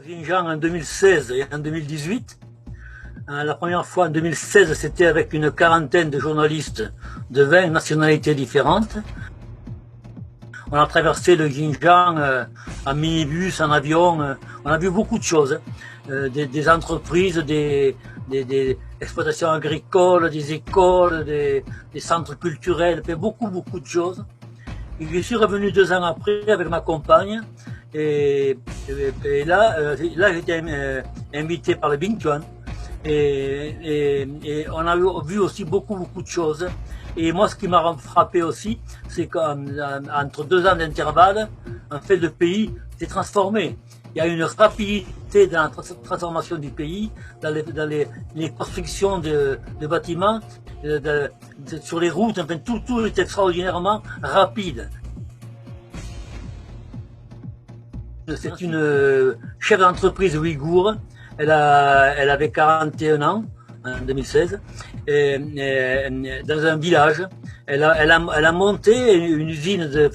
Xinjiang en 2016 et en 2018. La première fois en 2016, c'était avec une quarantaine de journalistes de 20 nationalités différentes. On a traversé le Xinjiang en minibus, en avion. On a vu beaucoup de choses. Des entreprises, des exploitations agricoles, des écoles, des centres culturels, fait beaucoup de choses. Et je suis revenu 2 ans après avec ma compagne. Et là j'étais invité par le Bingtuan. Et on a vu aussi beaucoup de choses. Et moi, ce qui m'a frappé aussi, c'est qu'entre 2 ans d'intervalle, en fait, le pays s'est transformé. Il y a une rapidité dans la transformation du pays, dans les constructions de bâtiments, sur les routes, enfin, tout est extraordinairement rapide. C'est une chef d'entreprise ouïghour. Elle avait 41 ans en 2016, dans un village. Elle a monté une usine de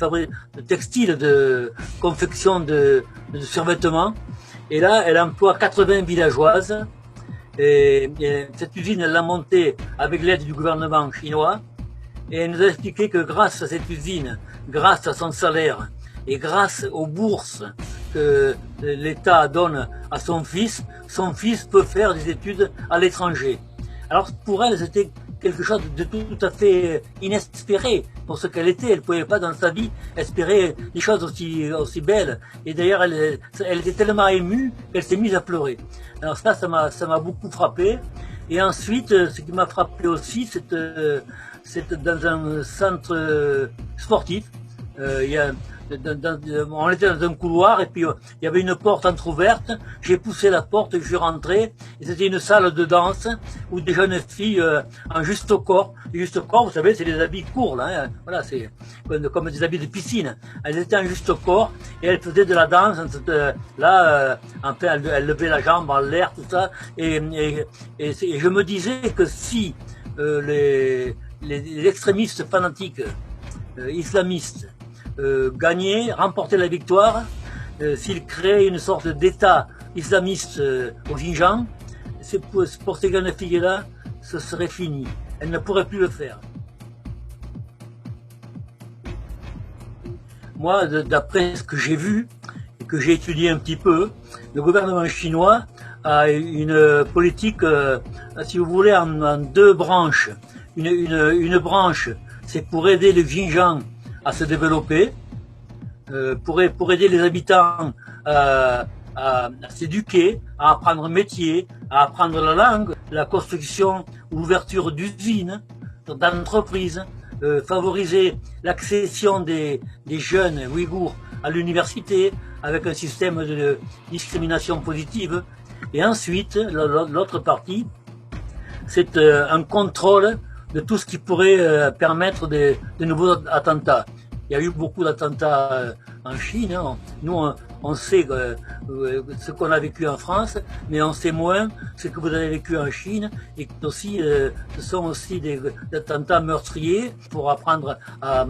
textile, de confection de survêtements. Et là, elle emploie 80 villageoises. Et cette usine, elle l'a montée avec l'aide du gouvernement chinois. Et elle nous a expliqué que grâce à cette usine, grâce à son salaire et grâce aux bourses que l'État donne à son fils peut faire des études à l'étranger. Alors pour elle, c'était quelque chose de tout à fait inespéré pour ce qu'elle était. Elle ne pouvait pas dans sa vie espérer des choses aussi belles. Et d'ailleurs, elle était tellement émue qu'elle s'est mise à pleurer. Alors ça m'a beaucoup frappé. Et ensuite, ce qui m'a frappé aussi, c'est dans un centre sportif. On était dans un couloir et puis il y avait une porte entrouverte. J'ai poussé la porte et je suis rentré. Et c'était une salle de danse où des jeunes filles en juste corps. Les juste corps, vous savez, c'est des habits courts là. Hein. Voilà, c'est comme des habits de piscine. Elles étaient en juste corps et elles faisaient de la danse. Enfin, elles levaient la jambe en l'air, tout ça. Et je me disais que si les extrémistes fanatiques islamistes gagner, remporter la victoire, s'il crée une sorte d'État islamiste au Xinjiang, pour ces jeunes filles-là, ce serait fini. Elles ne pourraient plus le faire. Moi, d'après ce que j'ai vu et que j'ai étudié un petit peu, le gouvernement chinois a une politique, si vous voulez, en 2 branches. Une branche, c'est pour aider le Xinjiang à se développer, pour aider les habitants à s'éduquer, à apprendre un métier, à apprendre la langue, la construction ou l'ouverture d'usines, d'entreprises, favoriser l'accession des jeunes ouïghours à l'université avec un système de discrimination positive. Et ensuite, l'autre partie, c'est un contrôle de tout ce qui pourrait permettre de nouveaux attentats. Il y a eu beaucoup d'attentats en Chine. Hein. Nous, on sait ce qu'on a vécu en France, mais on sait moins ce que vous avez vécu en Chine. Et aussi, ce sont aussi des attentats meurtriers pour apprendre à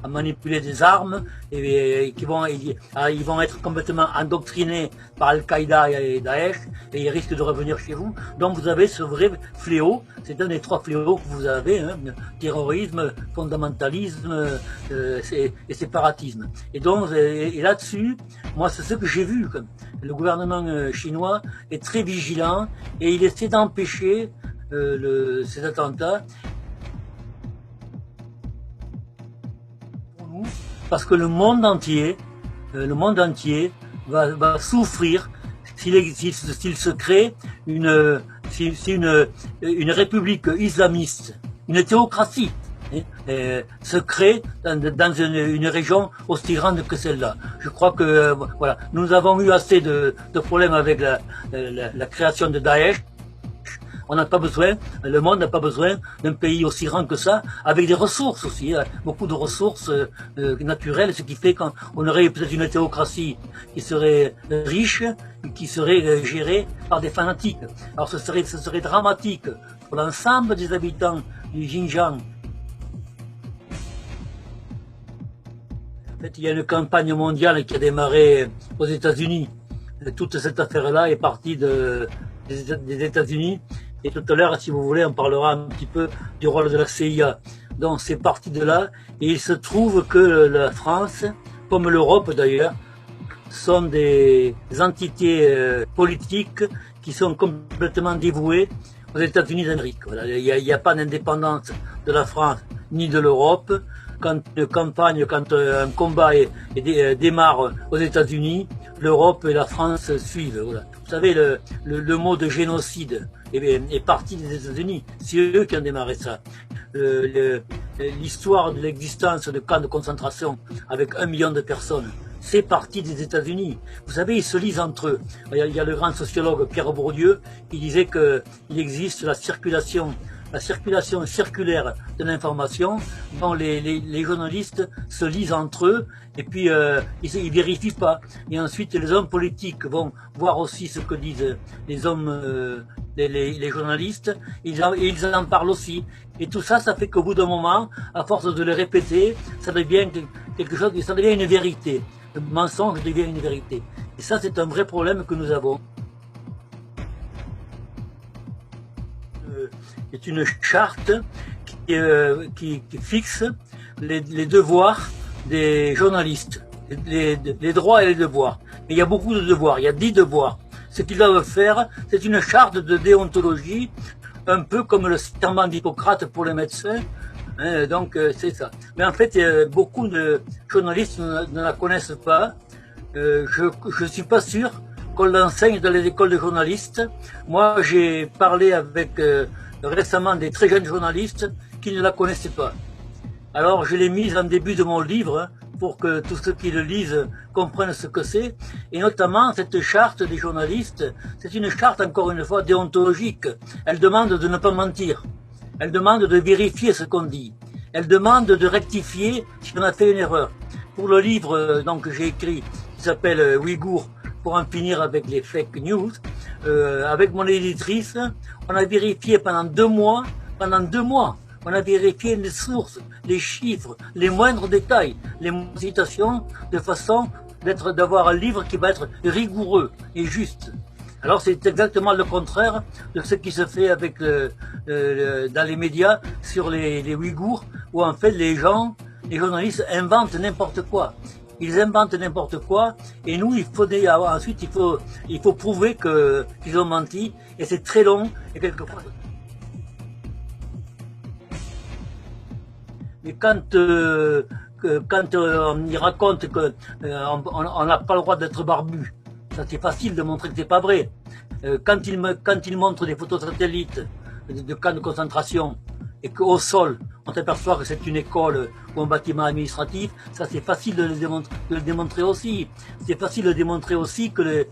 manipuler des armes et ils vont être complètement endoctrinés par Al-Qaïda et Daesh et ils risquent de revenir chez vous. Donc vous avez ce vrai fléau. C'est un des 3 fléaux que vous avez, hein, terrorisme, fondamentalisme et séparatisme. Et donc, et là-dessus, moi, c'est ce que j'ai vu. Le gouvernement chinois est très vigilant et il essaie d'empêcher ces attentats. Pour nous, parce que le monde entier va souffrir s'il se crée une république islamiste, une théocratie, se crée dans une région aussi grande que celle-là. Je crois que voilà, nous avons eu assez de problèmes avec la création de Daesh. On n'a pas besoin, le monde n'a pas besoin d'un pays aussi grand que ça, avec des ressources aussi, hein, beaucoup de ressources naturelles, ce qui fait qu'on aurait peut-être une théocratie qui serait riche, qui serait gérée par des fanatiques. Alors ce serait dramatique pour l'ensemble des habitants du Xinjiang. En fait, il y a une campagne mondiale qui a démarré aux États-Unis toute cette affaire-là est partie des États-Unis. Et tout à l'heure, si vous voulez, on parlera un petit peu du rôle de la CIA. Donc c'est parti de là. Et il se trouve que la France, comme l'Europe d'ailleurs, sont des entités politiques qui sont complètement dévouées aux États-Unis d'Amérique. Voilà. Il n'y a pas d'indépendance de la France ni de l'Europe. Quand une campagne, quand un combat démarre aux États-Unis, l'Europe et la France suivent. Voilà. Vous savez, le mot de génocide est parti des États-Unis. C'est eux qui ont démarré ça. L'histoire de l'existence de camps de concentration avec 1 million de personnes, c'est parti des États-Unis. Vous savez, ils se lisent entre eux. Il y a le grand sociologue Pierre Bourdieu qui disait qu'il existe la circulation circulaire de l'information dont les journalistes se lisent entre eux et puis ils vérifient pas. Et ensuite, les hommes politiques vont voir aussi ce que disent les hommes, les journalistes, ils en parlent aussi. Et tout ça, ça fait qu'au bout d'un moment, à force de le répéter, ça devient quelque chose, ça devient une vérité. Le mensonge devient une vérité. Et ça, c'est un vrai problème que nous avons. C'est une charte qui fixe les devoirs des journalistes, les droits et les devoirs. Mais il y a beaucoup de devoirs, il y a 10 devoirs. Ce qu'ils doivent faire, c'est une charte de déontologie, un peu comme le serment d'Hippocrate pour les médecins. Donc c'est ça. Mais en fait, beaucoup de journalistes ne la connaissent pas. Je suis pas sûr qu'on l'enseigne dans les écoles de journalistes. Moi, j'ai parlé avec récemment des très jeunes journalistes qui ne la connaissaient pas. Alors, je l'ai mise en début de mon livre pour que tous ceux qui le lisent comprennent ce que c'est. Et notamment, cette charte des journalistes, c'est une charte, encore une fois, déontologique. Elle demande de ne pas mentir. Elle demande de vérifier ce qu'on dit. Elle demande de rectifier si on a fait une erreur. Pour le livre donc, que j'ai écrit, qui s'appelle Ouïghour, pour en finir avec les fake news, avec mon éditrice, on a vérifié pendant 2 mois, on a vérifié les sources, les chiffres, les moindres détails, les citations, de façon d'avoir un livre qui va être rigoureux et juste. Alors c'est exactement le contraire de ce qui se fait avec dans les médias sur les Ouïghours, où en fait les journalistes inventent n'importe quoi. Ils inventent n'importe quoi, et nous, ensuite, il faut prouver qu'ils ont menti, et c'est très long, et quelquefois. Mais quand ils racontent qu'on n'a pas le droit d'être barbu, ça c'est facile de montrer que c'est pas vrai. Quand ils montrent des photos satellites de camps de concentration, et qu'au sol, on s'aperçoit que c'est une école ou un bâtiment administratif, ça c'est facile de le démontrer aussi. C'est facile de démontrer aussi que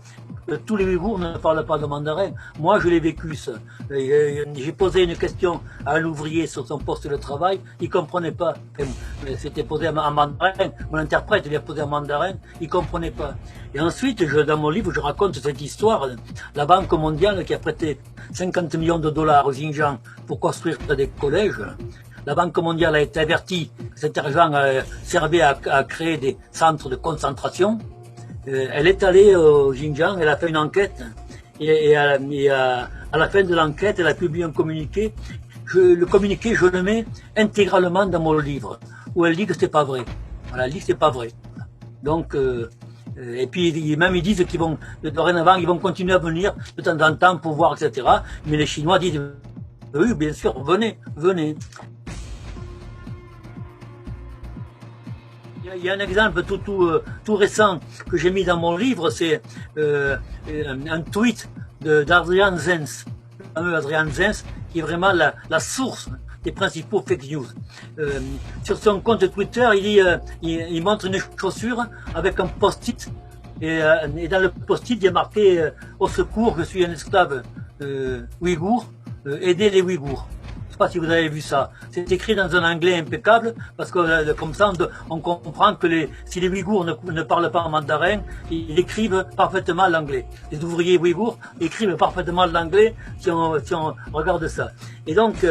tous les Ouïghours ne parlent pas de mandarin. Moi, je l'ai vécu ça. J'ai posé une question à un ouvrier sur son poste de travail, il comprenait pas. C'était posé en mandarin, mon interprète lui a posé en mandarin, il comprenait pas. Et ensuite, dans mon livre, je raconte cette histoire. La Banque mondiale qui a prêté 50 millions de dollars au Xinjiang pour construire des collèges. La Banque mondiale a été avertie que cet argent servait à créer des centres de concentration. Elle est allée au Xinjiang, elle a fait une enquête, et à la fin de l'enquête, elle a publié un communiqué. Le communiqué, je le mets intégralement dans mon livre, où elle dit que c'est pas vrai. Voilà, elle dit que c'est pas vrai. Donc, et puis même ils disent qu'ils vont, dorénavant, ils vont continuer à venir de temps en temps pour voir, etc. Mais les Chinois disent, oui, bien sûr, venez. Il y a un exemple tout récent que j'ai mis dans mon livre, c'est un tweet d'Adrian Zenz, le fameux Adrian Zenz, qui est vraiment la source des principaux fake news. Sur son compte Twitter, il montre une chaussure avec un post-it, et dans le post-it, il y a marqué au secours, je suis un esclave ouïghour, aidez les Ouïghours. Je ne sais pas si vous avez vu ça. C'est écrit dans un anglais impeccable, parce que comme ça, on comprend que si les Ouïghours ne parlent pas en mandarin, ils écrivent parfaitement l'anglais. Les ouvriers Ouïghours écrivent parfaitement l'anglais si on regarde ça. Et donc,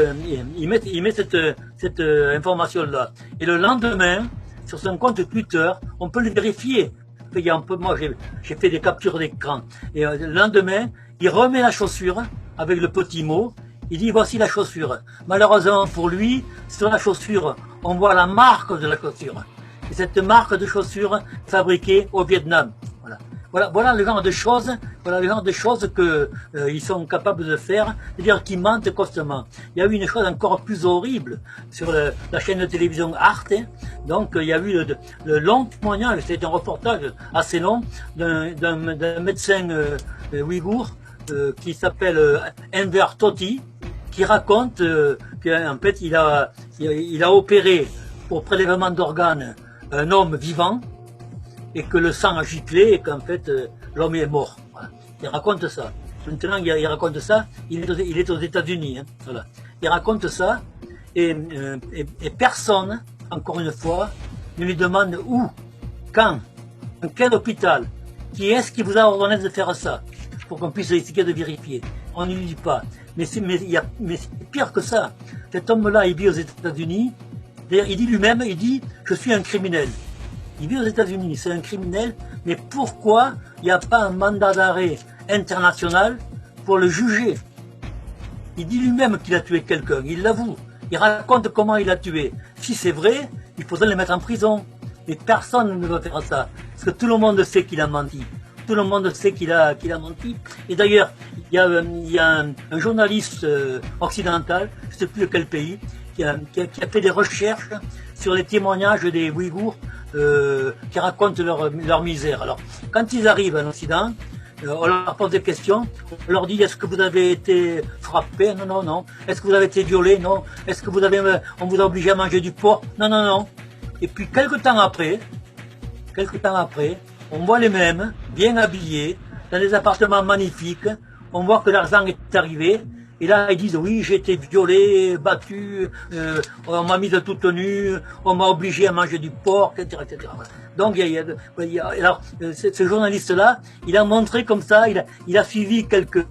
il met cette information-là. Et le lendemain, sur son compte Twitter, on peut le vérifier. moi j'ai fait des captures d'écran. Et le lendemain, il remet la chaussure avec le petit mot. Il dit voici la chaussure. Malheureusement pour lui, sur la chaussure, on voit la marque de la chaussure. Et cette marque de chaussure fabriquée au Vietnam. Voilà le genre de choses, que ils sont capables de faire, c'est-à-dire qu'ils mentent constamment. Il y a eu une chose encore plus horrible sur la chaîne de télévision Arte. Donc il y a eu le long témoignage, c'est un reportage assez long d'un médecin ouïghour qui s'appelle Enver Tohti, qui raconte qu'en fait il a opéré pour prélèvement d'organes un homme vivant, et que le sang a giclé et qu'en fait l'homme est mort. Voilà. Il raconte ça. Maintenant il raconte ça, il est aux États-Unis. Hein. Voilà. Il raconte ça et personne, encore une fois, ne lui demande où, quand, dans quel hôpital, qui est-ce qui vous a ordonné de faire ça, pour qu'on puisse essayer de vérifier. On ne lui dit pas. Mais c'est pire que ça. Cet homme-là, il vit aux États-Unis. D'ailleurs, il dit lui-même, je suis un criminel. Il vit aux États-Unis, c'est un criminel, mais pourquoi il n'y a pas un mandat d'arrêt international pour le juger? Il dit lui-même qu'il a tué quelqu'un, il l'avoue, il raconte comment il a tué. Si c'est vrai, il faudrait le mettre en prison. Mais personne ne veut faire ça, parce que tout le monde sait qu'il a menti. Tout le monde sait qu'il a menti. Et d'ailleurs, il y a un journaliste occidental, je ne sais plus de quel pays, qui a fait des recherches sur les témoignages des Ouïghours qui racontent leur misère. Alors, quand ils arrivent en Occident, on leur pose des questions, on leur dit est-ce que vous avez été frappé? Non, non, non. Est-ce que vous avez été violé? Non. Est-ce que on vous a obligé à manger du porc? Non, non, non. Et puis quelques temps après, on voit les mêmes, bien habillés, dans des appartements magnifiques, on voit que l'argent est arrivé. Et là, ils disent, oui, j'ai été violé, battu, on m'a mis de toute nue, on m'a obligé à manger du porc, etc., etc. Donc, alors, ce journaliste-là, il a montré comme ça, il a suivi quelques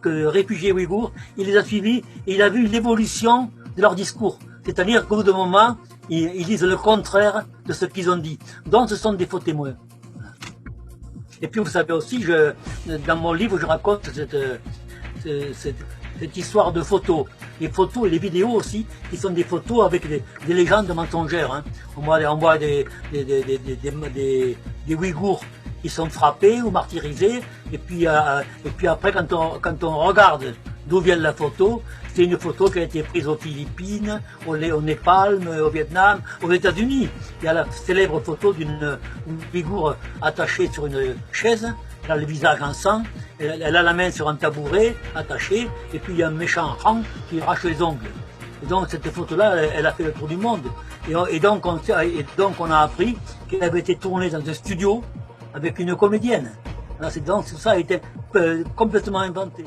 réfugiés ouïghours, il les a suivis, et il a vu l'évolution de leur discours. C'est-à-dire qu'au bout d'un moment, ils disent le contraire de ce qu'ils ont dit. Donc, ce sont des faux témoins. Et puis, vous savez aussi, dans mon livre, je raconte cette histoire de photos, les photos et les vidéos aussi, qui sont des photos avec des légendes mensongères. Hein. On voit des Ouïghours qui sont frappés ou martyrisés, et puis après quand on regarde d'où vient la photo, c'est une photo qui a été prise aux Philippines, au Népal, au Vietnam, aux États-Unis. Il y a la célèbre photo d'une Ouïghour attachée sur une chaise. Elle a le visage en sang, elle a la main sur un tabouret attaché, et puis il y a un méchant Han qui arrache les ongles. Et donc cette photo-là, elle a fait le tour du monde. Et donc on a appris qu'elle avait été tournée dans un studio avec une comédienne. Donc ça a été complètement inventé.